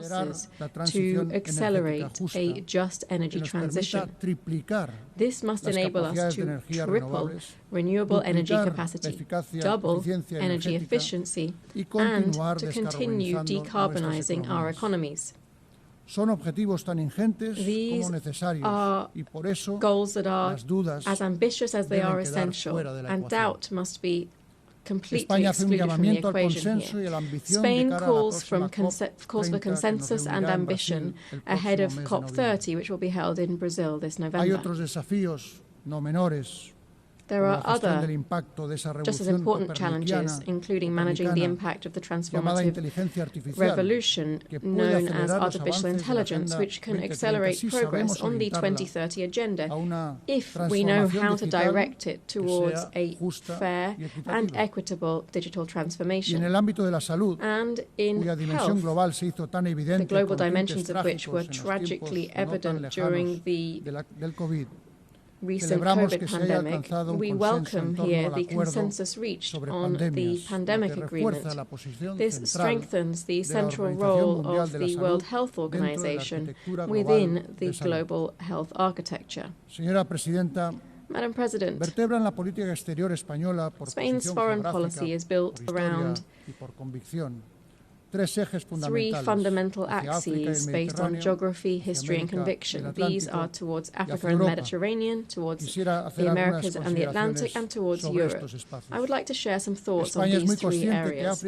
resources to accelerate a just energy transition. This must enable us to triple renewable energy capacity, double energy efficiency, and to continue decarbonizing our economies. These are goals that are as ambitious as they are essential, and doubt must be completely excluded from the equation here. Spain calls for consensus and ambition ahead of COP30, which will be held in Brazil this November. There are other just as important challenges, including managing the impact of the transformative revolution known as artificial intelligence, which can accelerate progress on the 2030 agenda if we know how to direct it towards a fair and equitable digital transformation. And in health, the global dimensions of which were tragically evident during the recent COVID pandemic, we welcome here the consensus reached on the pandemic agreement. This strengthens the central role of the World Health Organization within the global health architecture. Madam President, Spain's foreign policy is built around three fundamental axes based on geography, history, and conviction. These are towards Africa and the Mediterranean, towards the Americas and the Atlantic, and towards Europe. I would like to share some thoughts on these three areas.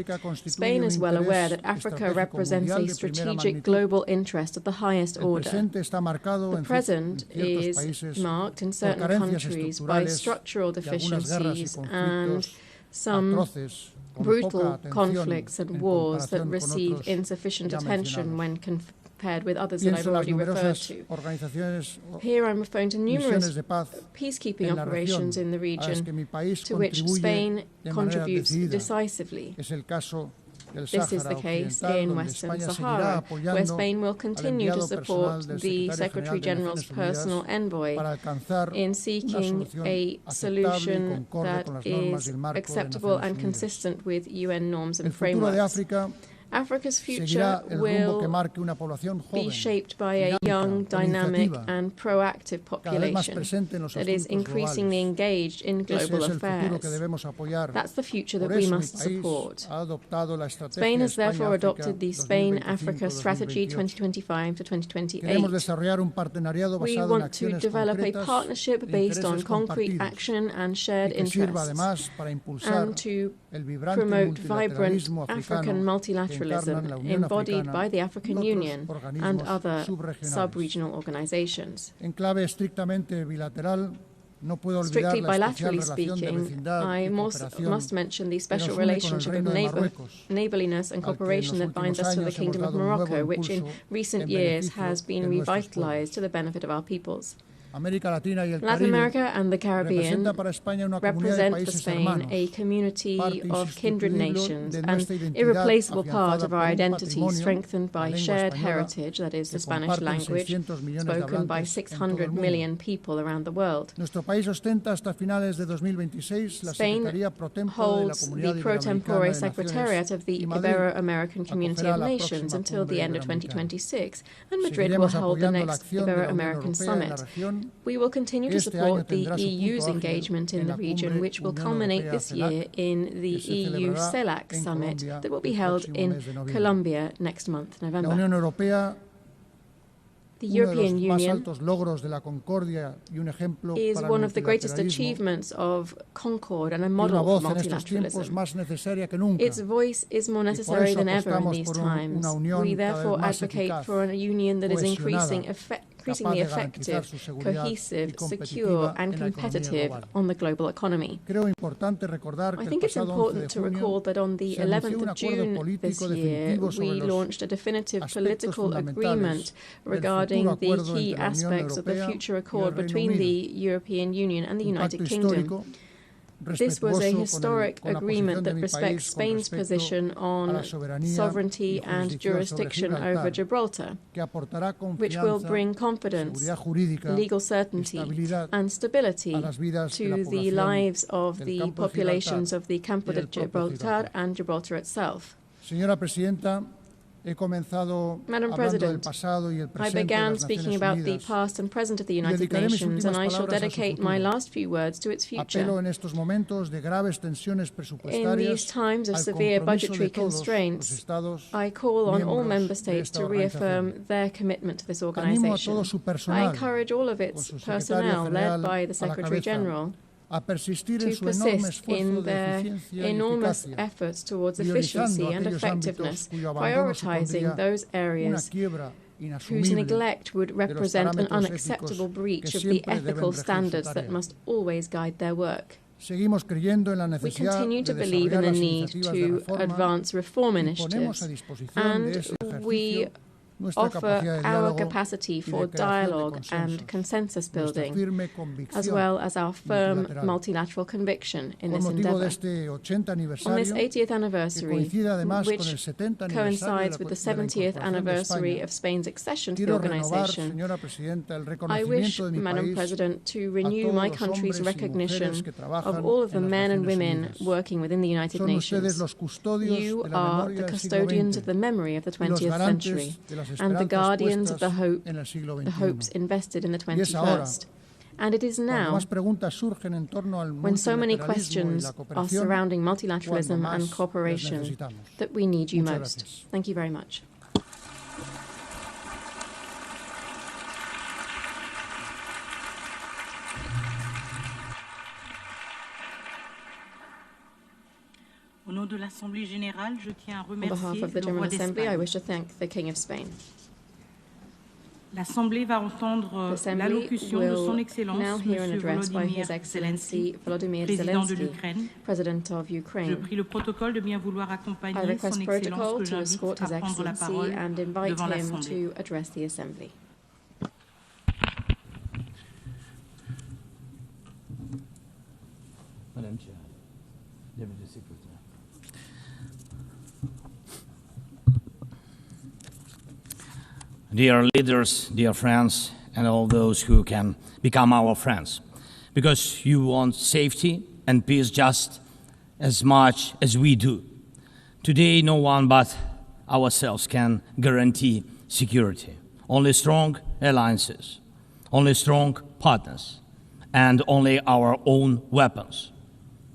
Spain is well aware that Africa represents a strategic global interest of the highest order. The present is marked in certain countries by structural deficiencies and some brutal conflicts and wars that receive insufficient attention when compared with others that I've already referred to. Here I'm referring to numerous peacekeeping operations in the region to which Spain contributes decisively. This is the case in Western Sahara, where Spain will continue to support the Secretary-General's personal envoy in seeking a solution that is acceptable and consistent with UN norms and frameworks. Africa's future will be shaped by a young, dynamic, and proactive population that is increasingly engaged in global affairs. That's the future that we must support. Spain has therefore adopted the Spain-Africa Strategy 2025 to 2028. We want to develop a partnership based on concrete action and shared interests, and to promote vibrant African multilateralism embodied by the African Union and other sub-regional organizations. Strictly bilaterally speaking, I must mention the special relationship of neighborliness and cooperation that binds us to the Kingdom of Morocco, which in recent years has been revitalized to the benefit of our peoples. Latin America and the Caribbean represent for Spain a community of kindred nations, an irreplaceable part of our identity strengthened by shared heritage, that is, the Spanish language, spoken by 600 million people around the world. Spain holds the pro tempore secretariat of the Ibero-American Community of Nations until the end of 2026, and Madrid will hold the next Ibero-American Summit. We will continue to support the EU's engagement in the region, which will culminate this year in the EU CELAC summit that will be held in Colombia next month, November. The European Union is one of the greatest achievements of concord and a model for multilateralism. Its voice is more necessary than ever in these times. We therefore advocate for a union that is increasingly effective, cohesive, secure, and competitive on the global economy. I think it's important to recall that on the 11th of June this year, we launched a definitive political agreement regarding the key aspects of the future accord between the European Union and the United Kingdom. This was a historic agreement that respects Spain's position on sovereignty and jurisdiction over Gibraltar, which will bring confidence, legal certainty, and stability to the lives of the populations of the Campo de Gibraltar and Gibraltar itself. Madam President, I began speaking about the past and present of the United Nations, and I shall dedicate my last few words to its future. In these times of severe budgetary constraints, I call on all member states to reaffirm their commitment to this organization. I encourage all of its personnel, led by the Secretary General, to persist in their enormous efforts towards efficiency and effectiveness, prioritizing those areas whose neglect would represent an unacceptable breach of the ethical standards that must always guide their work. We continue to believe in the need to advance reform initiatives, and we offer our capacity for dialogue and consensus building, as well as our firm multilateral conviction in this endeavor. On this 80th anniversary, which coincides with the 70th anniversary of Spain's accession to the organization, I wish, Madam President, to renew my country's recognition of all of the men and women working within the United Nations. You are the custodians of the memory of the 20th century, and the guardians of the hopes invested in the 21st. And it is now, when so many questions are surrounding multilateralism and cooperation, that we need you most. Thank you very much. On behalf of the General Assembly, I wish to thank the King of Spain. L'Assemblée va entendre l'allocution de son Excellence, Monsieur Volodymyr Zelenskyy, président de l'Ukraine. Je prie le protocole de bien vouloir accompagner son Excellence, que j'invite à prendre la parole devant l'Assemblée. Madame Chair, Deputy Secretary. Dear leaders, dear friends, and all those who can become our friends, because you want safety and peace just as much as we do. Today, no one but ourselves can guarantee security. Only strong alliances, only strong partners, and only our own weapons.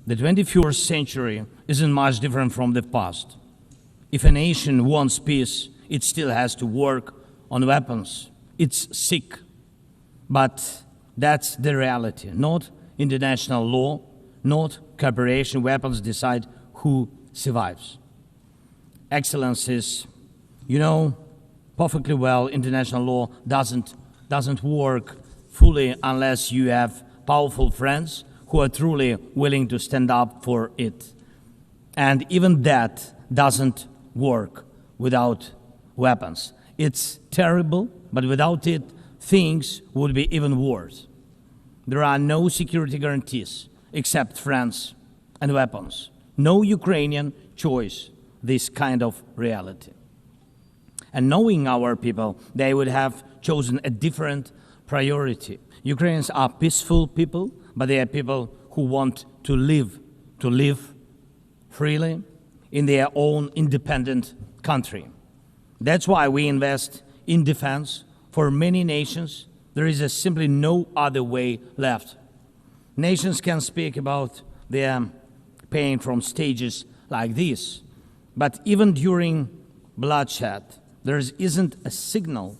The 21st century isn't much different from the past. If a nation wants peace, it still has to work on weapons. It's sick, but that's the reality. Not international law, not cooperation. Weapons decide who survives. Excellencies, you know perfectly well international law doesn't work fully unless you have powerful friends who are truly willing to stand up for it. And even that doesn't work without weapons. It's terrible, but without it, things would be even worse. There are no security guarantees except friends and weapons. No Ukrainian choice this kind of reality. And knowing our people, they would have chosen a different priority. Ukrainians are peaceful people, but they are people who want to live freely in their own independent country. That's why we invest in defense. For many nations, there is simply no other way left. Nations can speak about their pain from stages like this, but even during bloodshed, there isn't a single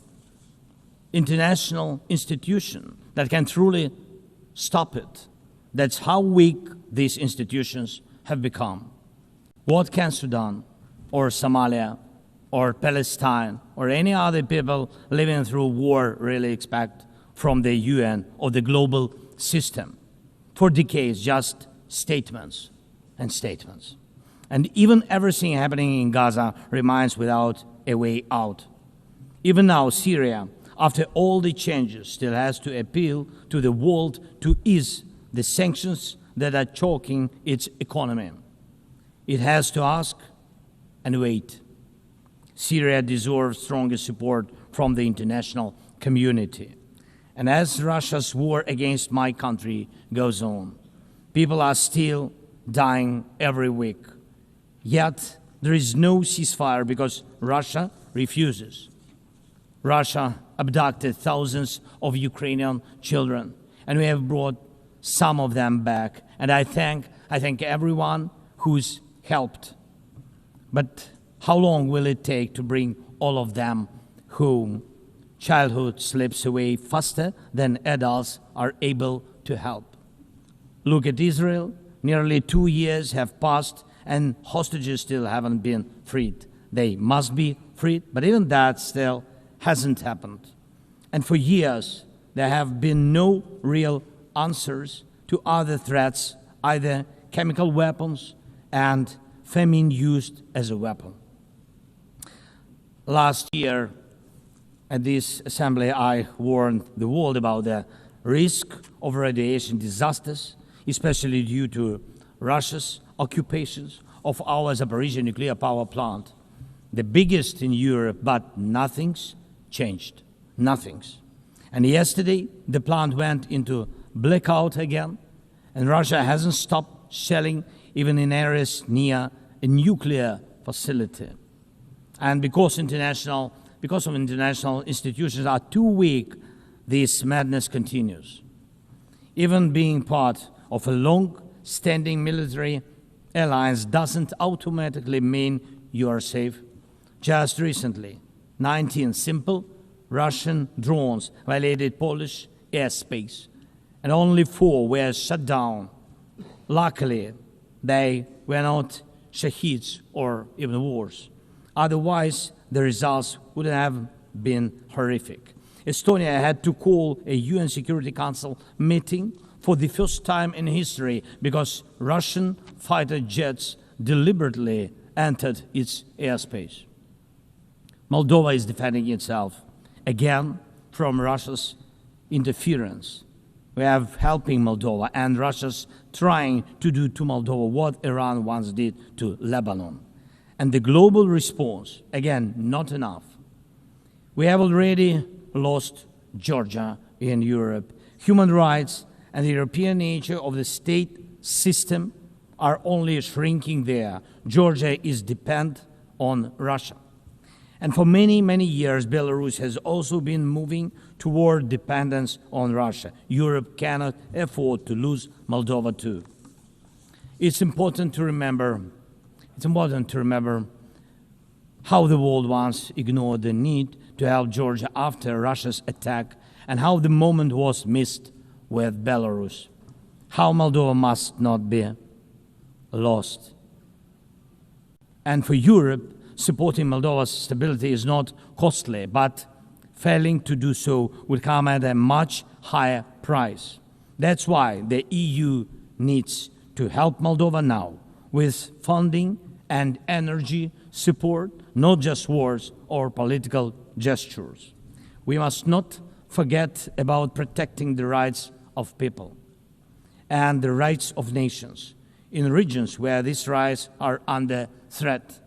international institution that can truly stop it. That's how weak these institutions have become. What can Sudan or Somalia or Palestine, or any other people living through war really expect from the UN or the global system? For decades, just statements and statements. And even everything happening in Gaza remains without a way out. Even now, Syria, after all the changes, still has to appeal to the world to ease the sanctions that are choking its economy. It has to ask and wait. Syria deserves stronger support from the international community. And as Russia's war against my country goes on, people are still dying every week. Yet there is no ceasefire because Russia refuses. Russia abducted thousands of Ukrainian children, and we have brought some of them back. And I thank everyone who's helped. But how long will it take to bring all of them home? Childhood slips away faster than adults are able to help. Look at Israel. Nearly 2 years have passed and hostages still haven't been freed. They must be freed, but even that still hasn't happened. And for years, there have been no real answers to other threats, either chemical weapons and famine used as a weapon. Last year, at this assembly, I warned the world about the risk of radiation disasters, especially due to Russia's occupations of our Zaporizhzhia nuclear power plant, the biggest in Europe, but nothing's changed. Nothing's. And yesterday, the plant went into blackout again, and Russia hasn't stopped shelling even in areas near a nuclear facility. And because of international institutions are too weak, this madness continues. Even being part of a long-standing military alliance doesn't automatically mean you are safe. Just recently, 19 simple Russian drones violated Polish airspace, and only 4 were shut down. Luckily, they were not shaheeds or even worse. Otherwise, the results would have been horrific. Estonia had to call a UN Security Council meeting for the first time in history because Russian fighter jets deliberately entered its airspace. Moldova is defending itself again from Russia's interference. We are helping Moldova, and Russia's trying to do to Moldova what Iran once did to Lebanon. And the global response, again, not enough. We have already lost Georgia in Europe. Human rights and the European nature of the state system are only shrinking there. Georgia is dependent on Russia. And for many, many years, Belarus has also been moving toward dependence on Russia. Europe cannot afford to lose Moldova too. It's important to remember how the world once ignored the need to help Georgia after Russia's attack, and how the moment was missed with Belarus. How Moldova must not be lost. And for Europe, supporting Moldova's stability is not costly, but failing to do so would come at a much higher price. That's why the EU needs to help Moldova now with funding and energy support, not just words or political gestures. We must not forget about protecting the rights of people and the rights of nations in regions where these rights are under threat.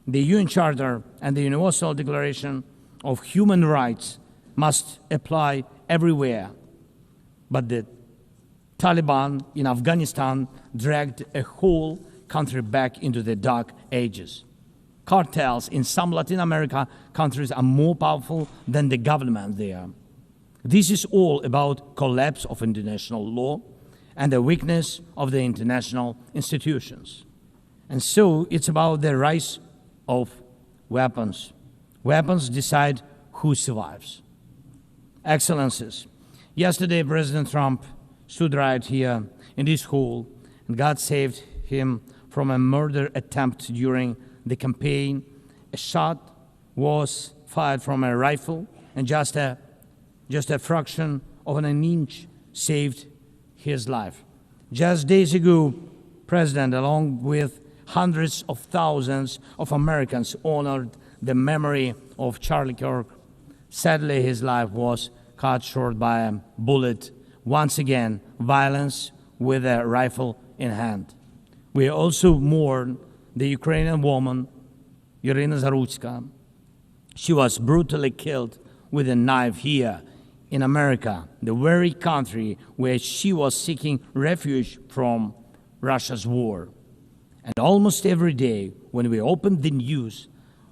The UN Charter and the Universal Declaration of Human Rights must apply everywhere. But the Taliban in Afghanistan dragged a whole country back into the dark ages. Cartels in some Latin America countries are more powerful than the government there. This is all about collapse of international law and the weakness of the international institutions. And so it's about the rise of weapons. Weapons decide who survives. Excellencies, yesterday President Trump stood right here in this hall, and God saved him from a murder attempt during the campaign. A shot was fired from a rifle, and just a fraction of an inch saved his life. Just days ago, President, along with hundreds of thousands of Americans, honored the memory of Charlie Kirk. Sadly, his life was cut short by a bullet. Once again, violence with a rifle in hand. We also mourn the Ukrainian woman, Irina Zarutska. She was brutally killed with a knife here in America, the very country where she was seeking refuge from Russia's war. And almost every day when we open the news,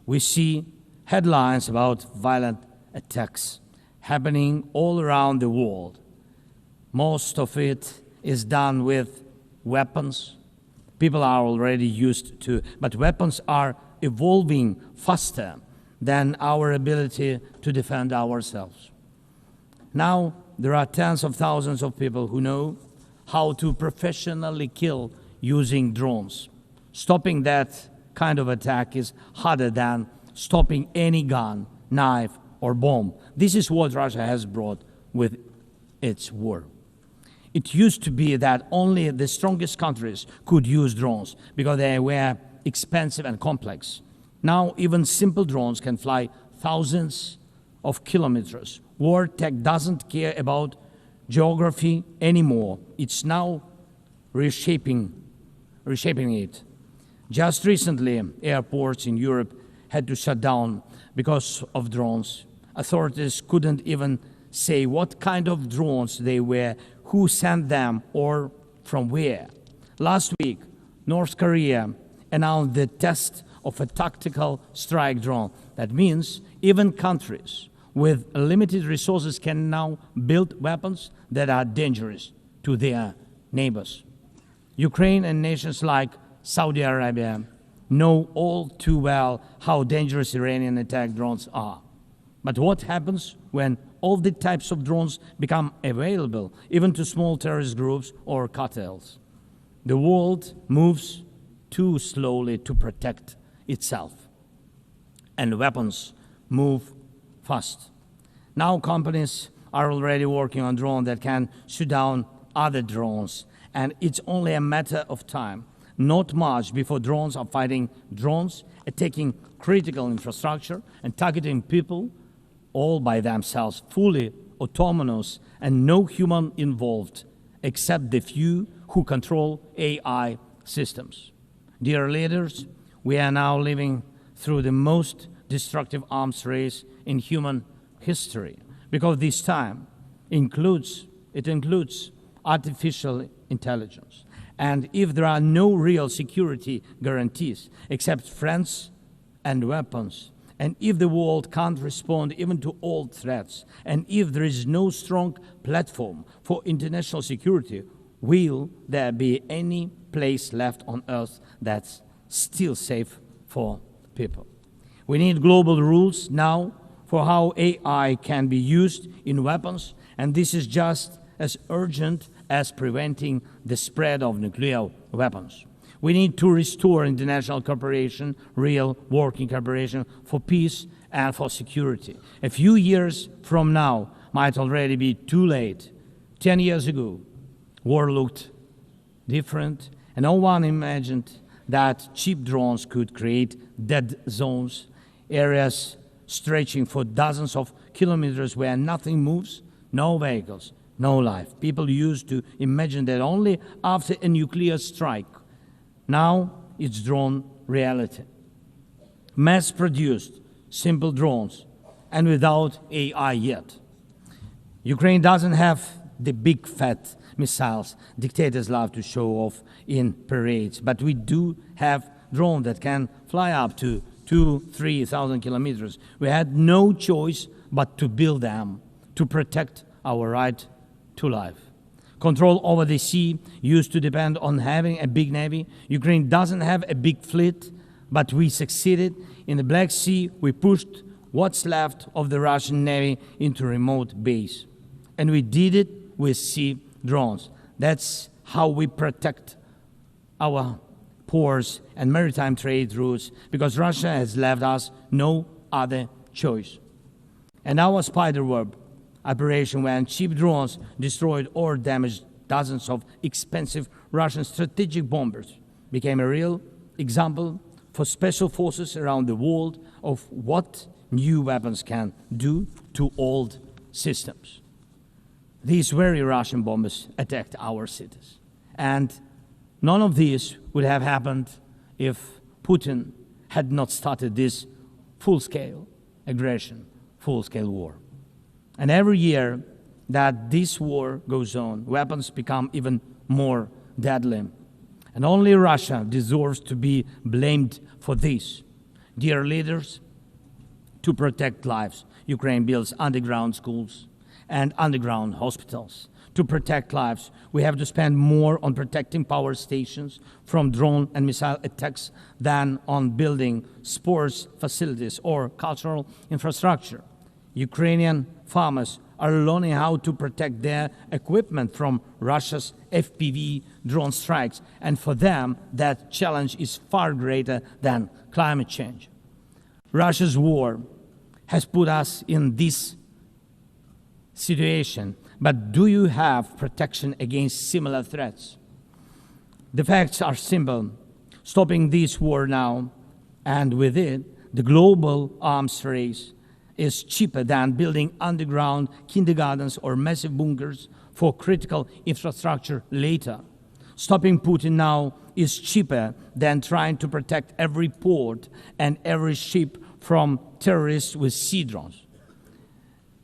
we see headlines about violent attacks happening all around the world. Most of it is done with weapons. People are already used to, but weapons are evolving faster than our ability to defend ourselves. Now, there are tens of thousands of people who know how to professionally kill using drones. Stopping that kind of attack is harder than stopping any gun, knife, or bomb. This is what Russia has brought with its war. It used to be that only the strongest countries could use drones because they were expensive and complex. Now, even simple drones can fly thousands of kilometers. War tech doesn't care about geography anymore. It's now reshaping it. Just recently, airports in Europe had to shut down because of drones. Authorities couldn't even say what kind of drones they were, who sent them, or from where. Last week, North Korea announced the test of a tactical strike drone. That means even countries with limited resources can now build weapons that are dangerous to their neighbors. Ukraine and nations like Saudi Arabia know all too well how dangerous Iranian attack drones are. But what happens when all the types of drones become available, even to small terrorist groups or cartels? The world moves too slowly to protect itself, and weapons move fast. Now companies are already working on drones that can shoot down other drones, and it's only a matter of time, not much, before drones are fighting drones, attacking critical infrastructure, and targeting people all by themselves, fully autonomous and no human involved, except the few who control AI systems. Dear leaders, we are now living through the most destructive arms race in human history, because this time includes artificial intelligence. And if there are no real security guarantees except friends and weapons, and if the world can't respond even to old threats, and if there is no strong platform for international security, will there be any place left on Earth that's still safe for people? We need global rules now for how AI can be used in weapons, and this is just as urgent as preventing the spread of nuclear weapons. We need to restore international cooperation, real working cooperation for peace and for security. A few years from now might already be too late. 10 years ago, war looked different, and no one imagined that cheap drones could create dead zones, areas stretching for dozens of kilometers where nothing moves, no vehicles, no life. People used to imagine that only after a nuclear strike. Now it's drawn reality. Mass-produced, simple drones, and without AI yet. Ukraine doesn't have the big fat missiles dictators love to show off in parades, but we do have drones that can fly up to 2,000-3,000 kilometers. We had no choice but to build them to protect our right to life. Control over the sea used to depend on having a big navy. Ukraine doesn't have a big fleet, but we succeeded. In the Black Sea, we pushed what's left of the Russian navy into remote base. And we did it with sea drones. That's how we protect our ports and maritime trade routes, because Russia has left us no other choice. And our spiderweb operation, when cheap drones destroyed or damaged dozens of expensive Russian strategic bombers, became a real example for special forces around the world of what new weapons can do to old systems. These very Russian bombers attacked our cities. And none of this would have happened if Putin had not started this full-scale aggression, full-scale war. And every year that this war goes on, weapons become even more deadly. And only Russia deserves to be blamed for this. Dear leaders, to protect lives. Ukraine builds underground schools and underground hospitals. To protect lives, we have to spend more on protecting power stations from drone and missile attacks than on building sports facilities or cultural infrastructure. Ukrainian farmers are learning how to protect their equipment from Russia's FPV drone strikes, and for them, that challenge is far greater than climate change. Russia's war has put us in this situation, but do you have protection against similar threats? The facts are simple. Stopping this war now, and with it, the global arms race, is cheaper than building underground kindergartens or massive bunkers for critical infrastructure later. Stopping Putin now is cheaper than trying to protect every port and every ship from terrorists with sea drones.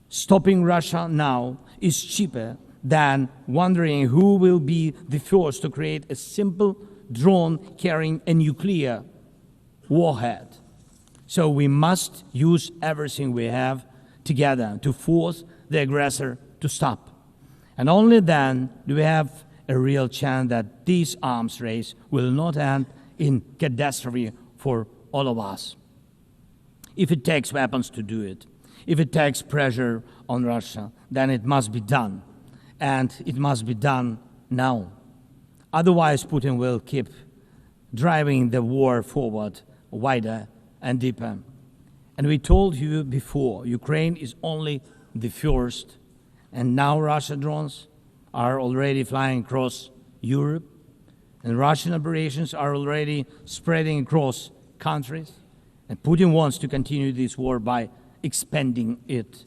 Stopping Russia now is cheaper than wondering who will be the first to create a simple drone carrying a nuclear warhead. So we must use everything we have together to force the aggressor to stop. And only then do we have a real chance that this arms race will not end in catastrophe for all of us. If it takes weapons to do it, if it takes pressure on Russia, then it must be done. And it must be done now. Otherwise, Putin will keep driving the war forward wider and deeper. And we told you before, Ukraine is only the first, and now Russian drones are already flying across Europe, and Russian operations are already spreading across countries, and Putin wants to continue this war by expanding it,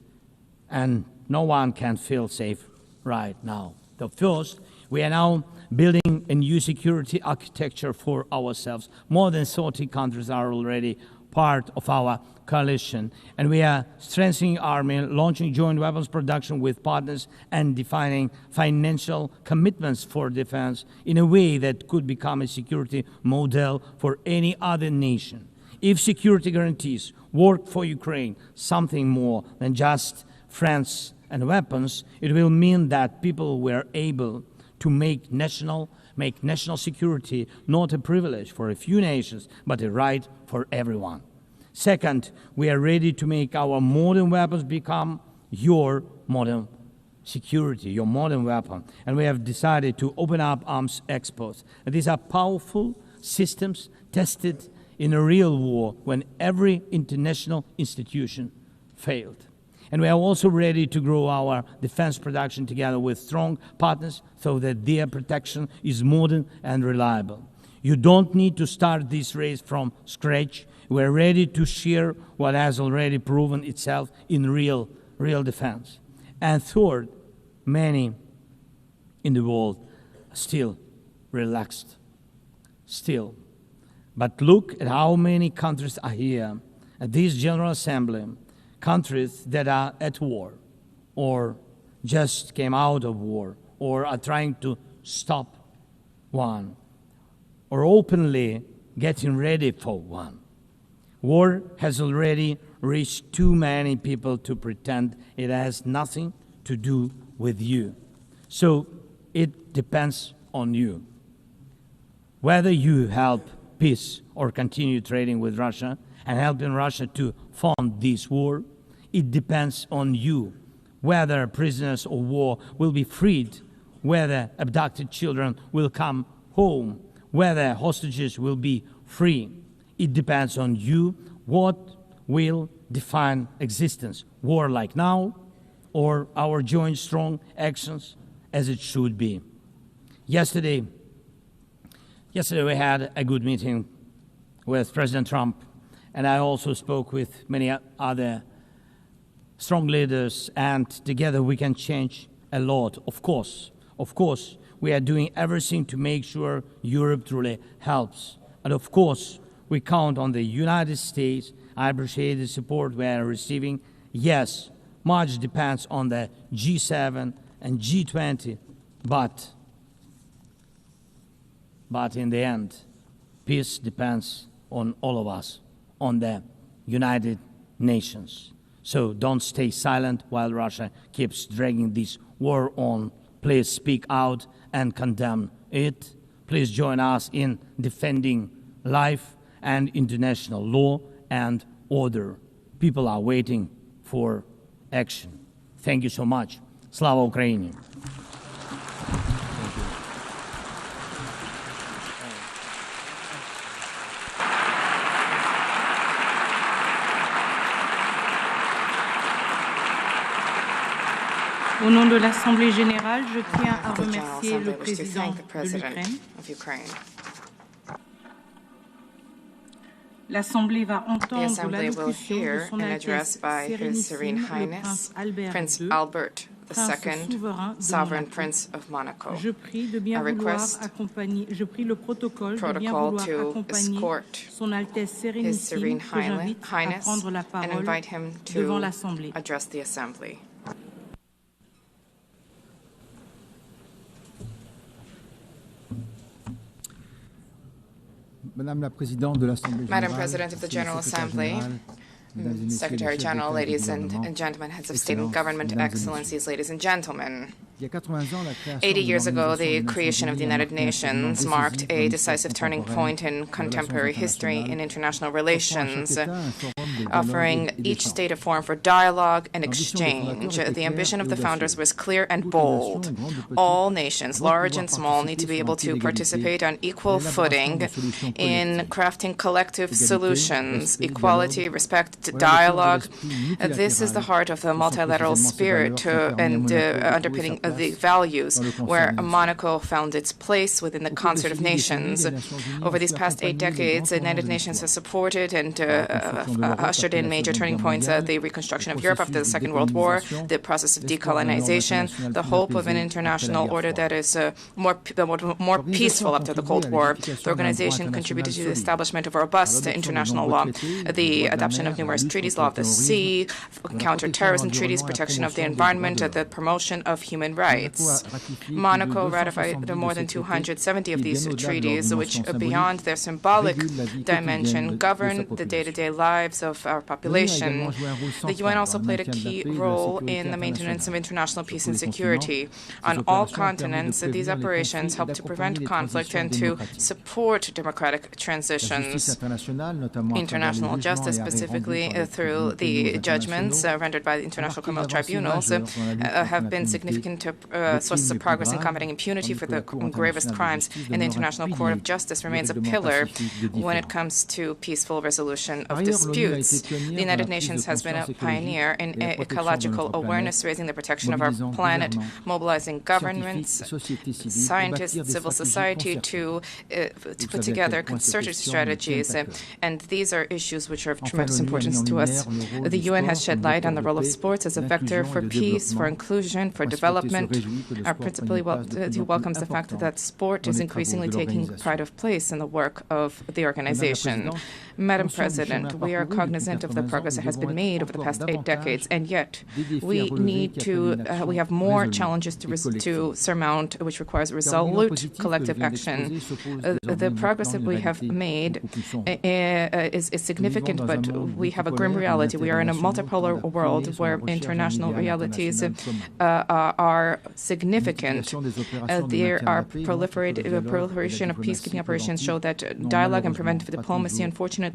and no one can feel safe right now. So first, we are now building a new security architecture for ourselves. More than 30 countries are already part of our coalition, and we are strengthening army, launching joint weapons production with partners, and defining financial commitments for defense in a way that could become a security model for any other nation. If security guarantees work for Ukraine, something more than just friends and weapons, it will mean that people were able to make national security not a privilege for a few nations, but a right for everyone. Second, we are ready to make our modern weapons become your modern security, your modern weapon. And we have decided to open up arms exports. And these are powerful systems tested in a real war when every international institution failed. And we are also ready to grow our defense production together with strong partners so that their protection is modern and reliable. You don't need to start this race from scratch. We're ready to share what has already proven itself in real defense. And third, many in the world are still relaxed. Still. But look at how many countries are here at this General Assembly. Countries that are at war, or just came out of war, or are trying to stop one, or openly getting ready for one. War has already reached too many people to pretend it has nothing to do with you. So it depends on you. Whether you help peace or continue trading with Russia and helping Russia to fund this war, it depends on you. Whether prisoners of war will be freed, whether abducted children will come home, whether hostages will be free. It depends on you. What will define existence? War like now, or our joint strong actions as it should be? Yesterday we had a good meeting with President Trump, and I also spoke with many other strong leaders, and together we can change a lot. Of course, we are doing everything to make sure Europe truly helps. And of course, we count on the United States. I appreciate the support we are receiving. Yes, much depends on the G7 and G20, but in the end, peace depends on all of us, on the United nations. So don't stay silent while Russia keeps dragging this war on. Please speak out and condemn it. Please join us in defending life and international law and order. People are waiting for action. Thank you so much. Slava Ukraini. Au nom de l'Assemblée générale, je tiens à remercier le président de l'Ukraine. L'Assemblée va entendre l'allocution de son Altesse Sérénissime, le Prince Albert II, Sovereign Prince of Monaco. Je prie de bien vouloir accompagner, je prie le protocole de bien vouloir accompagner son Altesse Sérénissime, que j'invite à prendre la parole devant l'Assemblée. Madam President of the General Assembly, Secretary General, ladies and gentlemen, heads of state and government, excellencies, ladies and gentlemen. 80 years ago, the creation of the United Nations marked a decisive turning point in contemporary history in international relations, offering each state a forum for dialogue and exchange. The ambition of the founders was clear and bold. All nations, large and small, need to be able to participate on equal footing in crafting collective solutions, equality, respect, dialogue. This is the heart of the multilateral spirit and underpinning the values where Monaco found its place within the concert of nations. Over these past 8 decades, the United Nations has supported and ushered in major turning points: the reconstruction of Europe after the Second World War, the process of decolonization, the hope of an international order that is more peaceful after the Cold War. The organization contributed to the establishment of a robust international law, the adoption of numerous treaties, law of the sea, counter-terrorism treaties, protection of the environment, the promotion of human rights. Monaco ratified more than 270 of these treaties, which, beyond their symbolic dimension, govern the day-to-day lives of our population. The UN also played a key role in the maintenance of international peace and security. On all continents, these operations help to prevent conflict and to support democratic transitions. International justice, specifically through the judgments rendered by the International Criminal Tribunals, have been significant sources of progress in combating impunity for the gravest crimes, and the International Court of Justice remains a pillar when it comes to peaceful resolution of disputes. The United Nations has been a pioneer in ecological awareness, raising the protection of our planet, mobilizing governments, scientists, civil society to put together concerted strategies, and these are issues which are of tremendous importance to us. The UN has shed light on the role of sports as a vector for peace, for inclusion, for development. Our principal welcomes the fact that sport is increasingly taking pride of place in the work of the organization. Madam President, we are cognizant of the progress that has been made over the past 8 decades, and yet we have more challenges to surmount, which requires resolute collective action. The progress that we have made is significant, but we have a grim reality. We are in a multipolar world where international realities are significant. There are proliferation of peacekeeping operations show that dialogue and preventive diplomacy, unfortunately,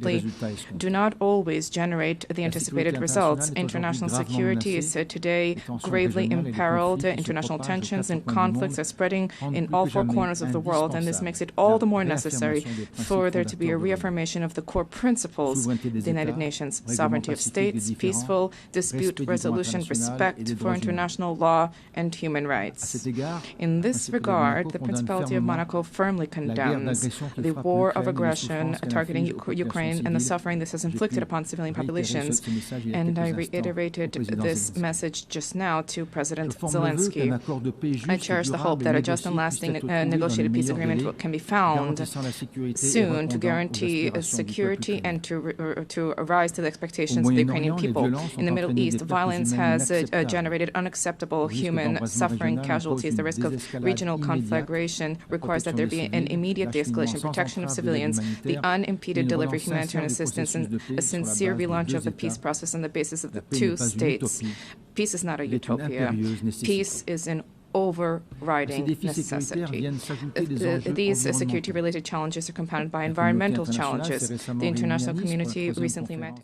do not always generate the anticipated results. International security is today gravely imperiled. International tensions and conflicts are spreading in all 4 corners of the world, and this makes it all the more necessary for there to be a reaffirmation of the core principles of the United Nations: sovereignty of states, peaceful dispute resolution, respect for international law, and human rights. In this regard, the Principality of Monaco firmly condemns the war of aggression targeting Ukraine and the suffering this has inflicted upon civilian populations. And I reiterated this message just now to President Zelenskyy. I cherish the hope that a just and lasting negotiated peace agreement can be found soon to guarantee security and to rise to the expectations of the Ukrainian people. In the Middle East, violence has generated unacceptable human suffering, casualties. The risk of regional conflagration requires that there be an immediate de-escalation, protection of civilians, the unimpeded delivery of humanitarian assistance and a sincere relaunch of the peace process on the basis of the two states. Peace is not a utopia. Peace is an overriding necessity. These security-related challenges are compounded by environmental challenges. The international community recently met.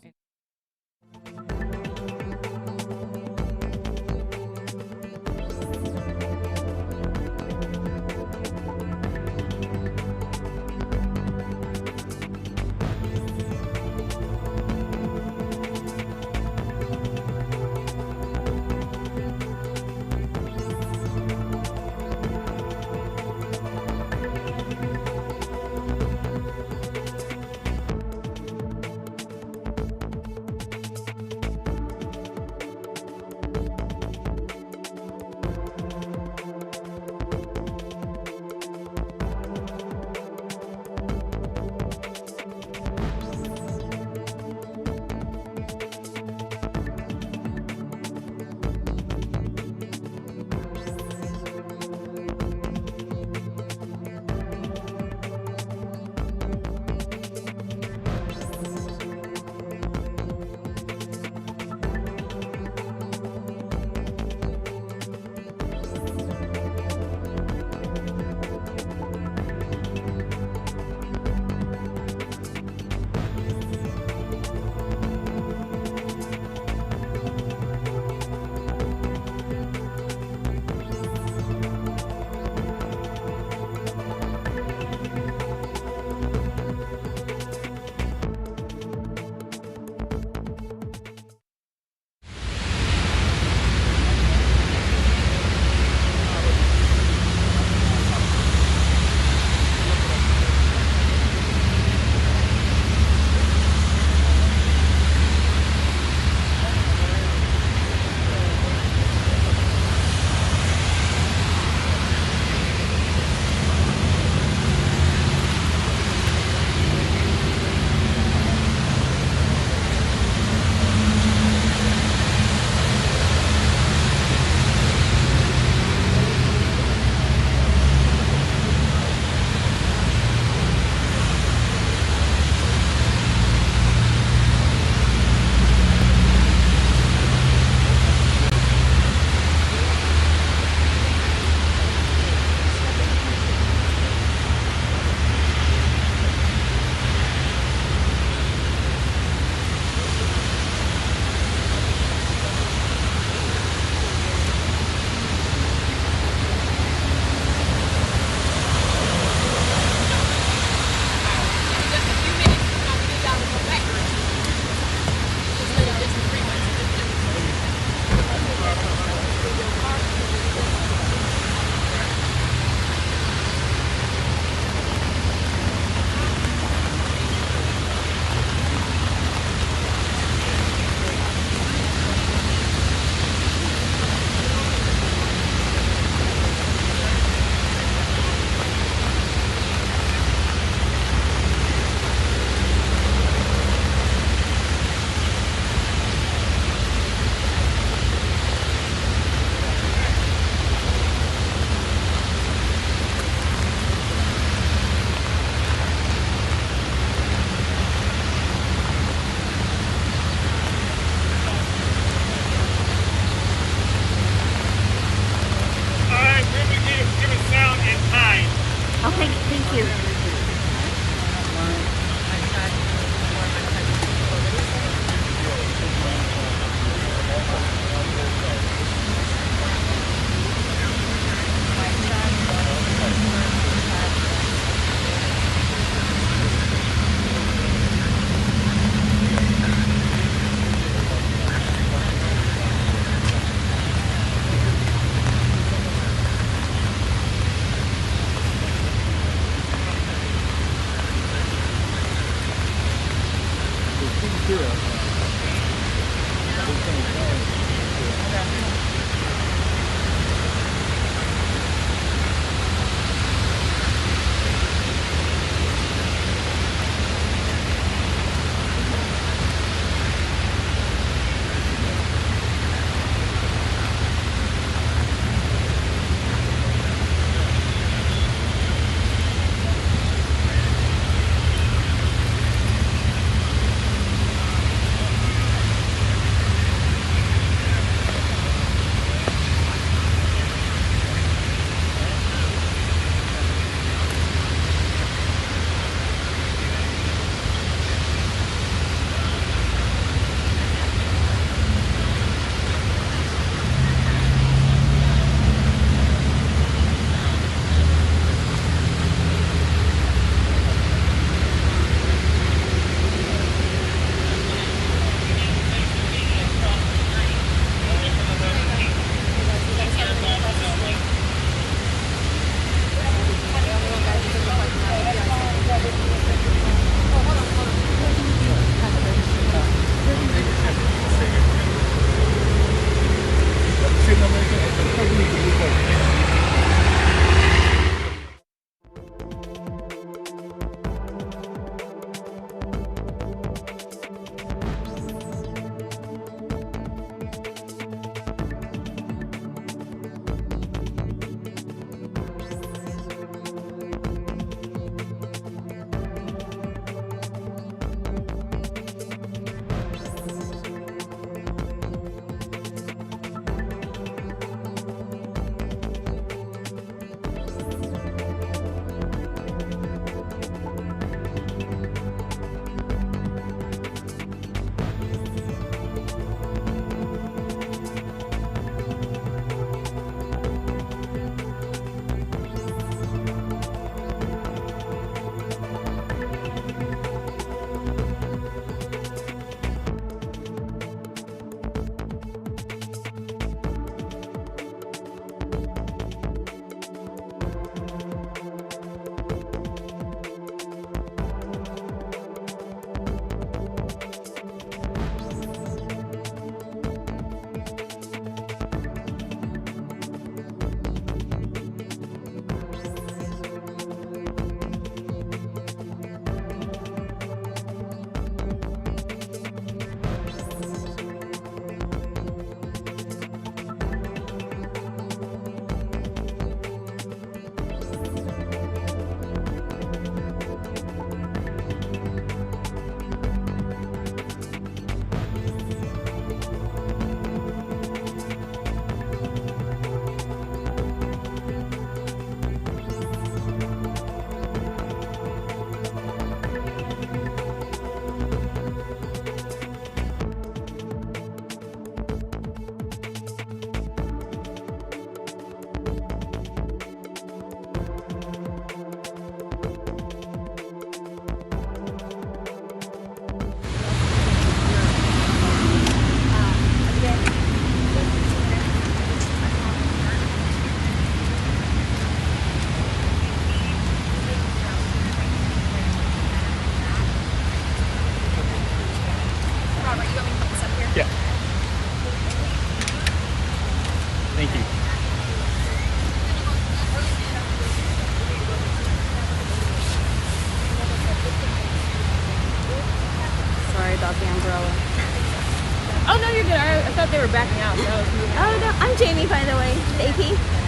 thought they were backing out, so I was moving. Oh, no, I'm Jamie, by the way, the AP.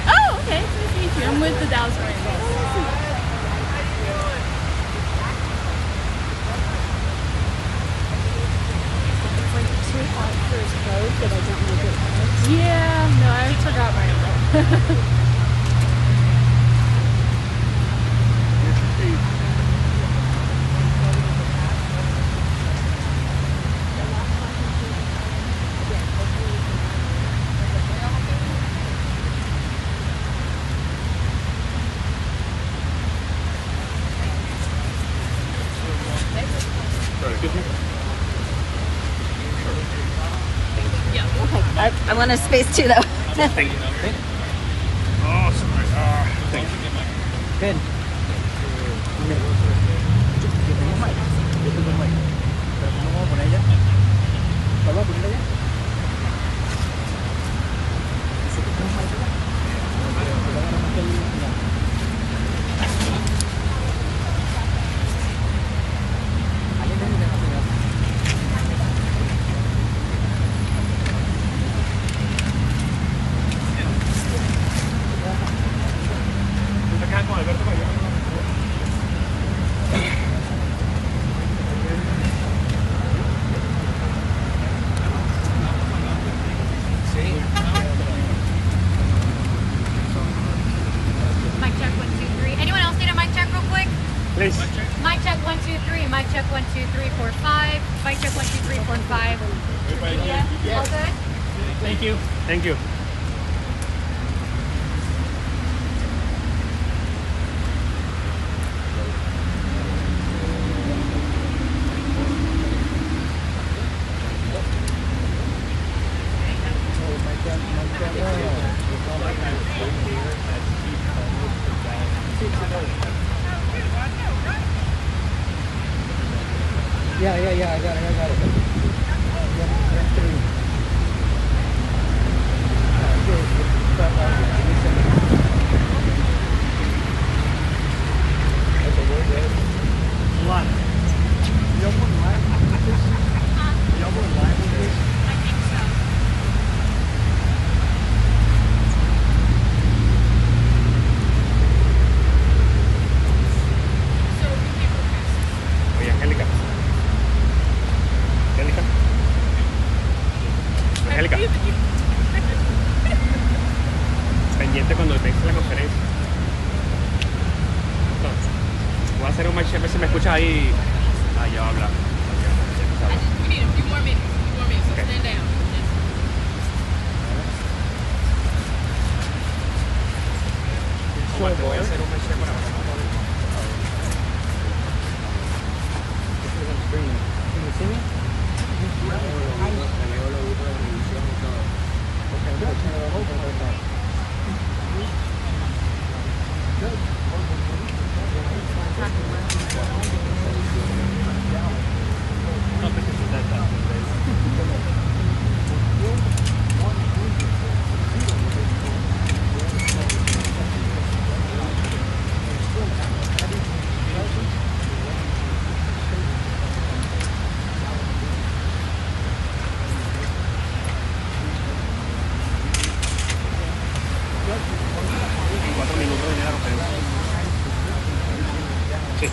Oh, okay. Nice to meet you. I'm with the Dallas Rainbow. Yeah, no, I forgot my info. I want a space too, though. Thank you. Oh, sorry. Thank you. Good. Please. Mic check 1 2 3. Mic check 1 2 3 4 5. Mic check 1 2 3 4 5. Yeah. All good. Thank you. Thank you. Yeah, I got it. What? Y'all wouldn't lie with this? Y'all wouldn't lie with this? I think so. So we can request. Oye, Angélica. Angélica. Pendiente cuando tengas la conferencia. Voy a hacer un match, a ver si me escuchas ahí. Ah, ya va a hablar. We need a few more minutes. So Okay. stand down. Omar, te voy a hacer un match para hablar. En 4 minutos viene la conferencia. Sí.